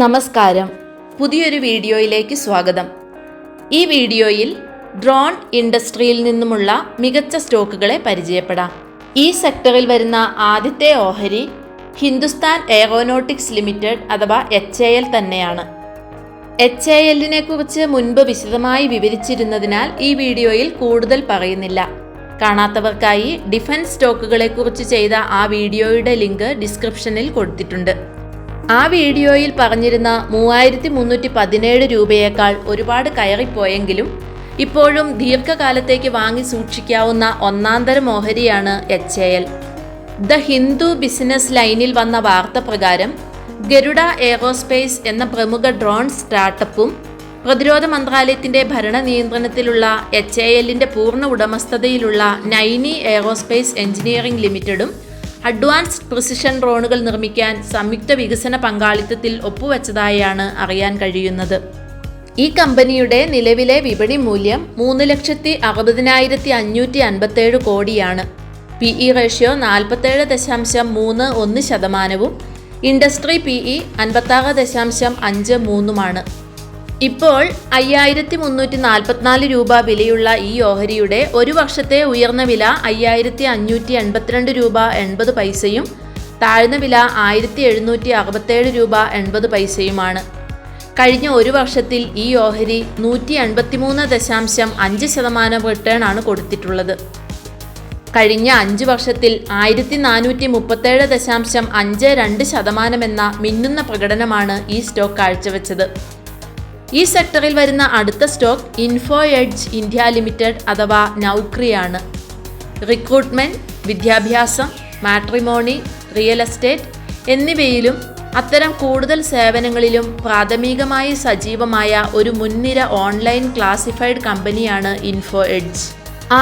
നമസ്കാരം, പുതിയൊരു വീഡിയോയിലേക്ക് സ്വാഗതം. ഈ വീഡിയോയിൽ ഡ്രോൺ ഇൻഡസ്ട്രിയിൽ നിന്നുമുള്ള മികച്ച സ്റ്റോക്കുകളെ പരിചയപ്പെടാം. ഈ സെക്ടറിൽ വരുന്ന ആദ്യത്തെ ഓഹരി ഹിന്ദുസ്ഥാൻ എയറോനോട്ടിക്സ് ലിമിറ്റഡ് അഥവാ HAL തന്നെയാണ്. HALനെ കുറിച്ച് മുൻപ് വിശദമായി വിവരിച്ചിരുന്നതിനാൽ ഈ വീഡിയോയിൽ കൂടുതൽ പറയുന്നില്ല. കാണാത്തവർക്കായി ഡിഫൻസ് സ്റ്റോക്കുകളെ കുറിച്ച് ചെയ്ത ആ വീഡിയോയുടെ ലിങ്ക് ഡിസ്ക്രിപ്ഷനിൽ കൊടുത്തിട്ടുണ്ട്. ആ വീഡിയോയിൽ പറഞ്ഞിരുന്ന 3317 രൂപയേക്കാൾ ഒരുപാട് കയറിപ്പോയെങ്കിലും ഇപ്പോഴും ദീർഘകാലത്തേക്ക് വാങ്ങി സൂക്ഷിക്കാവുന്ന ഒന്നാന്തരം ഓഹരിയാണ് HAL. ദ ഹിന്ദു ബിസിനസ് ലൈനിൽ വന്ന വാർത്ത പ്രകാരം ഗരുഡ എയറോസ്പേസ് എന്ന പ്രമുഖ ഡ്രോൺ സ്റ്റാർട്ടപ്പും പ്രതിരോധ മന്ത്രാലയത്തിന്റെ ഭരണ നിയന്ത്രണത്തിലുള്ള HALന്റെ പൂർണ്ണ ഉടമസ്ഥതയിലുള്ള നൈനി എയറോസ്പേസ് എഞ്ചിനീയറിംഗ് ലിമിറ്റഡും അഡ്വാൻസ്ഡ് പ്രിസിഷൻ ഡ്രോണുകൾ നിർമ്മിക്കാൻ സംയുക്ത വികസന പങ്കാളിത്തത്തിൽ ഒപ്പുവെച്ചതായാണ് അറിയാൻ കഴിയുന്നത്. ഈ കമ്പനിയുടെ നിലവിലെ വിപണി മൂല്യം 3,60,557 കോടിയാണ്. PE ratio 47.31%, industry PE 56.53%. ഇപ്പോൾ 5,344 രൂപ വിലയുള്ള ഈ ഓഹരിയുടെ ഒരു വർഷത്തെ ഉയർന്ന വില 5,582 രൂപ 80 പൈസയും താഴ്ന്ന വില 1,767 രൂപ 80 പൈസയുമാണ്. കഴിഞ്ഞ ഒരു വർഷത്തിൽ ഈ ഓഹരി 183.5% റിട്ടേൺ ആണ് കൊടുത്തിട്ടുള്ളത്. കഴിഞ്ഞ 5 വർഷത്തിൽ 1,437.52% എന്ന മിന്നുന്ന പ്രകടനമാണ് ഈ സ്റ്റോക്ക് കാഴ്ചവെച്ചത്. ഈ സെക്ടറിൽ വരുന്ന അടുത്ത stock info edge India limited അഥവാ നൗക്രിയാണ്. റിക്രൂട്ട്മെന്റ്, വിദ്യാഭ്യാസം, മാട്രിമോണി, റിയൽ എസ്റ്റേറ്റ് എന്നിവയിലും അത്തരം കൂടുതൽ സേവനങ്ങളിലും പ്രാഥമികമായി സജീവമായ ഒരു മുൻനിര ഓൺലൈൻ ക്ലാസിഫൈഡ് കമ്പനിയാണ് ഇൻഫോ എഡ്ജ്.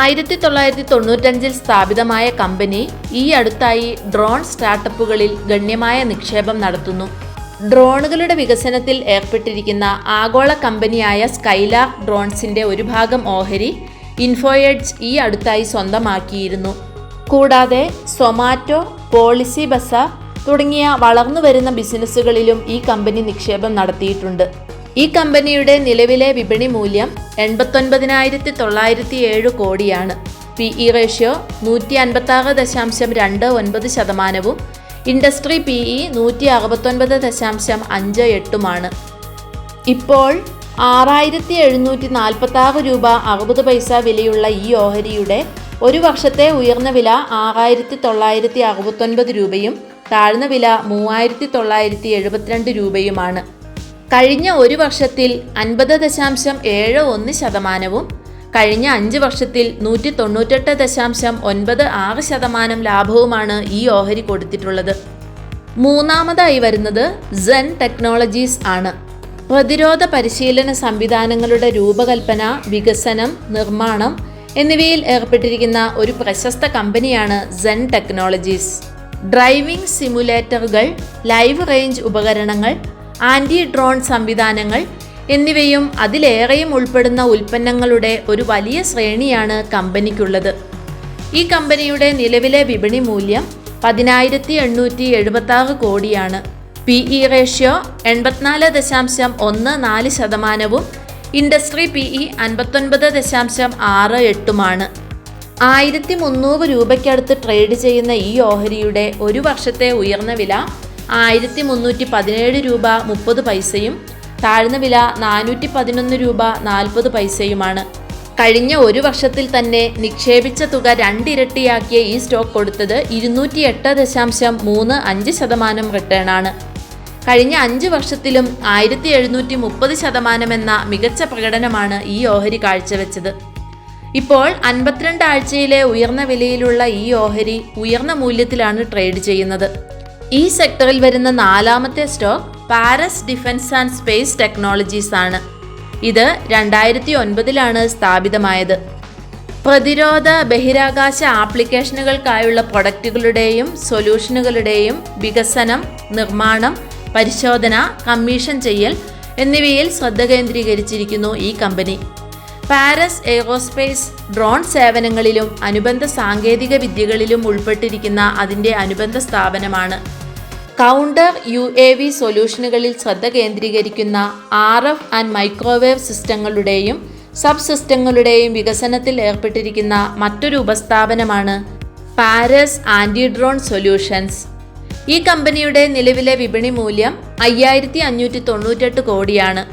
1995 സ്ഥാപിതമായ കമ്പനി ഈ അടുത്തായി ഡ്രോൺ സ്റ്റാർട്ടപ്പുകളിൽ ഗണ്യമായ നിക്ഷേപം നടത്തുന്നു. ഡ്രോണുകളുടെ വികസനത്തിൽ ഏർപ്പെട്ടിരിക്കുന്ന ആഗോള കമ്പനിയായ സ്കൈലാർക്ക് ഡ്രോൺസിന്റെ ഒരു ഭാഗം ഓഹരി ഇൻഫോ എഡ്ജ് ഈ അടുത്തായി സ്വന്തമാക്കിയിരുന്നു. കൂടാതെ സൊമാറ്റോ, പോളിസി ബസാർ തുടങ്ങിയ വളർന്നു വരുന്ന ബിസിനസ്സുകളിലും ഈ കമ്പനി നിക്ഷേപം നടത്തിയിട്ടുണ്ട്. ഈ കമ്പനിയുടെ നിലവിലെ വിപണി മൂല്യം 89,907 കോടിയാണ്. PE ratio 156.29%, industry PE 169.58%. ഇപ്പോൾ 6,746 രൂപ 60 പൈസ വിലയുള്ള ഈ ഓഹരിയുടെ ഒരു വർഷത്തെ ഉയർന്ന വില 6,969 രൂപയും താഴ്ന്ന വില 3,972 രൂപയുമാണ്. കഴിഞ്ഞ ഒരു വർഷത്തിൽ 50.71%, കഴിഞ്ഞ 5 വർഷത്തിൽ 198.96% ലാഭവുമാണ് ഈ ഓഹരി കൊടുത്തിട്ടുള്ളത്. മൂന്നാമതായി വരുന്നത് സെൻ ടെക്നോളജീസ് ആണ്. പ്രതിരോധ പരിശീലന സംവിധാനങ്ങളുടെ രൂപകൽപ്പന, വികസനം, നിർമ്മാണം എന്നിവയിൽ ഏർപ്പെട്ടിരിക്കുന്ന ഒരു പ്രശസ്ത കമ്പനിയാണ് സെൻ ടെക്നോളജീസ്. ഡ്രൈവിംഗ് സിമുലേറ്ററുകൾ, ലൈവ് റേഞ്ച് ഉപകരണങ്ങൾ, ആന്റി ഡ്രോൺ സംവിധാനങ്ങൾ എന്നിവയും അതിലേറെയും ഉൾപ്പെടുന്ന ഉൽപ്പന്നങ്ങളുടെ ഒരു വലിയ ശ്രേണിയാണ് കമ്പനിക്കുള്ളത്. ഈ കമ്പനിയുടെ നിലവിലെ വിപണി മൂല്യം 10,876 കോടിയാണ്. PE ratio 84.14%, industry PE 59.68%. 1,300 രൂപയ്ക്കടുത്ത് ട്രേഡ് ചെയ്യുന്ന ഈ ഓഹരിയുടെ ഒരു വർഷത്തെ ഉയർന്ന വില 1,317 രൂപ 30 പൈസയും താഴ്ന്ന വില 411 രൂപ 40 പൈസയുമാണ്. കഴിഞ്ഞ ഒരു വർഷത്തിൽ തന്നെ നിക്ഷേപിച്ച തുക 2 ഇരട്ടിയാക്കിയ ഈ സ്റ്റോക്ക് കൊടുത്തത് 208.35% റിട്ടേൺ ആണ്. കഴിഞ്ഞ 5 വർഷത്തിലും 1,730% എന്ന മികച്ച പ്രകടനമാണ് ഈ ഓഹരി കാഴ്ചവെച്ചത്. ഇപ്പോൾ 52 ആഴ്ചയിലെ ഉയർന്ന വിലയിലുള്ള ഈ ഓഹരി ഉയർന്ന മൂല്യത്തിലാണ് ട്രേഡ് ചെയ്യുന്നത്. ഈ സെക്ടറിൽ വരുന്ന നാലാമത്തെ stock Paras Defence and Space Technologies ആണ്. ഇത് 2009 സ്ഥാപിതമായത്. പ്രതിരോധ ബഹിരാകാശ ആപ്ലിക്കേഷനുകൾക്കായുള്ള പ്രൊഡക്റ്റുകളുടെയും സൊല്യൂഷനുകളുടെയും വികസനം, നിർമ്മാണം, പരിശോധന, കമ്മീഷൻ ചെയ്യൽ എന്നിവയിൽ ശ്രദ്ധ കേന്ദ്രീകരിച്ചിരിക്കുന്നു ഈ കമ്പനി. പാരസ് എയ്റോസ്പേസ് ഡ്രോൺ സേവനങ്ങളിലും അനുബന്ധ സാങ്കേതിക വിദ്യകളിലും ഉൾപ്പെട്ടിരിക്കുന്ന അതിൻ്റെ അനുബന്ധ സ്ഥാപനമാണ്. കൗണ്ടർ UAV സൊല്യൂഷനുകളിൽ ശ്രദ്ധ കേന്ദ്രീകരിക്കുന്ന RF ആൻഡ് മൈക്രോവേവ് സിസ്റ്റങ്ങളുടെയും സബ് സിസ്റ്റങ്ങളുടെയും വികസനത്തിൽ ഏർപ്പെട്ടിരിക്കുന്ന മറ്റൊരു ഉപസ്ഥാപനമാണ് പാരസ് ആൻറ്റി ഡ്രോൺ സൊല്യൂഷൻസ്. ഈ കമ്പനിയുടെ നിലവിലെ വിപണി മൂല്യം 5598 കോടിയാണ്.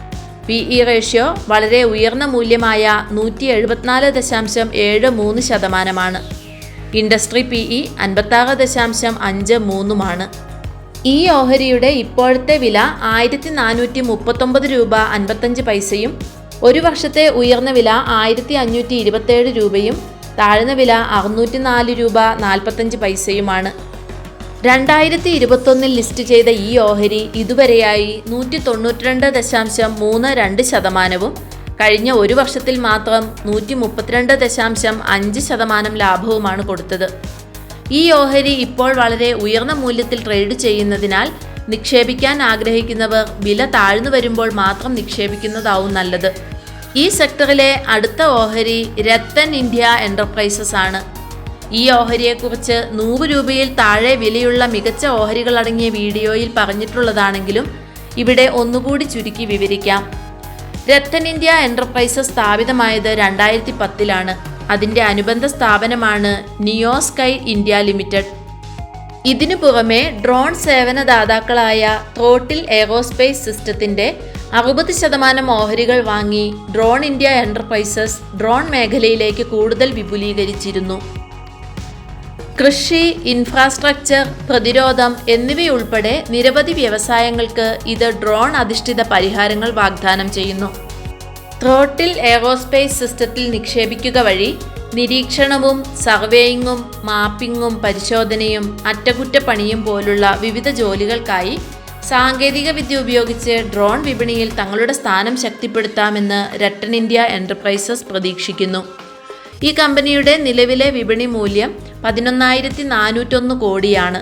PE റേഷ്യോ വളരെ ഉയർന്ന മൂല്യമായ 174.73%. Industry PE 56.53%. ഈ ഓഹരിയുടെ ഇപ്പോഴത്തെ വില 1439 രൂപ 55 പൈസയും ഒരു വർഷത്തെ ഉയർന്ന വില 1527 രൂപയും താഴ്ന്ന വില 604 രൂപ 45 പൈസയുമാണ്. 2021 ലിസ്റ്റ് ചെയ്ത ഈ ഓഹരി ഇതുവരെയായി 192.32% കഴിഞ്ഞ ഒരു വർഷത്തിൽ മാത്രം 132.5% ലാഭവുമാണ് കൊടുത്തത്. ഈ ഓഹരി ഇപ്പോൾ വളരെ ഉയർന്ന മൂല്യത്തിൽ ട്രേഡ് ചെയ്യുന്നതിനാൽ നിക്ഷേപിക്കാൻ ആഗ്രഹിക്കുന്നവർ വില താഴ്ന്നു വരുമ്പോൾ മാത്രം നിക്ഷേപിക്കുന്നതാവും നല്ലത്. ഈ സെക്ടറിലെ അടുത്ത ഓഹരി രത്തൻ ഇന്ത്യ എന്റർപ്രൈസസ് ആണ്. ഈ ഓഹരിയെക്കുറിച്ച് 100 രൂപയിൽ താഴെ വിലയുള്ള മികച്ച ഓഹരികൾ അടങ്ങിയ വീഡിയോയിൽ പറഞ്ഞിട്ടുള്ളതാണെങ്കിലും ഇവിടെ ഒന്നുകൂടി ചുരുക്കി വിവരിക്കാം. രത്തൻ ഇന്ത്യ എന്റർപ്രൈസസ് സ്ഥാപിതമായത് 2010-ലാണ്. അതിൻ്റെ അനുബന്ധ സ്ഥാപനമാണ് നിയോസ്കൈ ഇന്ത്യ ലിമിറ്റഡ്. ഇതിനു പുറമെ ഡ്രോൺ സേവനദാതാക്കളായ ത്രോട്ടിൽ എയറോസ്പേസ് സിസ്റ്റത്തിൻ്റെ 60% ഓഹരികൾ വാങ്ങി ഡ്രോൺ ഇന്ത്യ എന്റർപ്രൈസസ് ഡ്രോൺ മേഖലയിലേക്ക് കൂടുതൽ വിപുലീകരിച്ചിരുന്നു. കൃഷി, ഇൻഫ്രാസ്ട്രക്ചർ, പ്രതിരോധം എന്നിവയുൾപ്പെടെ നിരവധി വ്യവസായങ്ങൾക്ക് ഇത് ഡ്രോൺ അധിഷ്ഠിത പരിഹാരങ്ങൾ വാഗ്ദാനം ചെയ്യുന്നു. ത്രോട്ടിൽ എയറോസ്പേസ് സിസ്റ്റത്തിൽ നിക്ഷേപിക്കുക വഴി നിരീക്ഷണവും സർവേയിങ്ങും മാപ്പിങ്ങും പരിശോധനയും അറ്റകുറ്റപ്പണിയും പോലുള്ള വിവിധ ജോലികൾക്കായി സാങ്കേതിക വിദ്യ ഉപയോഗിച്ച് ഡ്രോൺ വിപണിയിൽ തങ്ങളുടെ സ്ഥാനം ശക്തിപ്പെടുത്താമെന്ന് രത്തൻ ഇന്ത്യ എന്റർപ്രൈസസ് പ്രതീക്ഷിക്കുന്നു. ഈ കമ്പനിയുടെ നിലവിലെ വിപണി മൂല്യം 11,401 കോടിയാണ്.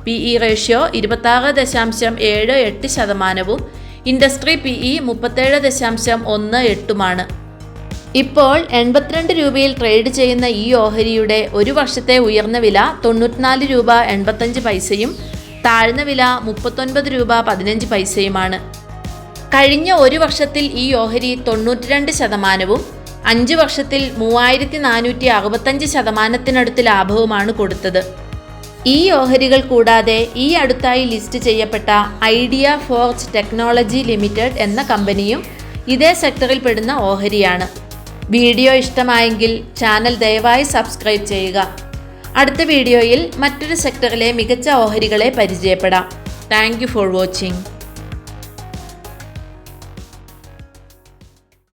PE ratio 26.78%, industry PE 37.18%. ഇപ്പോൾ 82 രൂപയിൽ ട്രേഡ് ചെയ്യുന്ന ഈ ഓഹരിയുടെ ഒരു വർഷത്തെ ഉയർന്ന വില 94 രൂപ 85 പൈസയും താഴ്ന്ന വില 39 രൂപ 15 പൈസയുമാണ്. കഴിഞ്ഞ ഒരു വർഷത്തിൽ ഈ ഓഹരി 92%, 5 വർഷത്തിൽ 3465% ലാഭവുമാണ് കൊടുത്തത്. ഈ ഓഹരികൾ കൂടാതെ ഈ അടുത്തായി ലിസ്റ്റ് ചെയ്യപ്പെട്ട ഐഡിയ ഫോർജ് ടെക്നോളജി ലിമിറ്റഡ് എന്ന കമ്പനിയും ഇതേ സെക്ടറിൽ പെടുന്ന ഓഹരിയാണ്. വീഡിയോ ഇഷ്ടമായെങ്കിൽ ചാനൽ ദയവായി സബ്സ്ക്രൈബ് ചെയ്യുക. അടുത്ത വീഡിയോയിൽ മറ്റൊരു സെക്ടറിലെ മികച്ച ഓഹരികളെ പരിചയപ്പെടാം. Thank you for watching.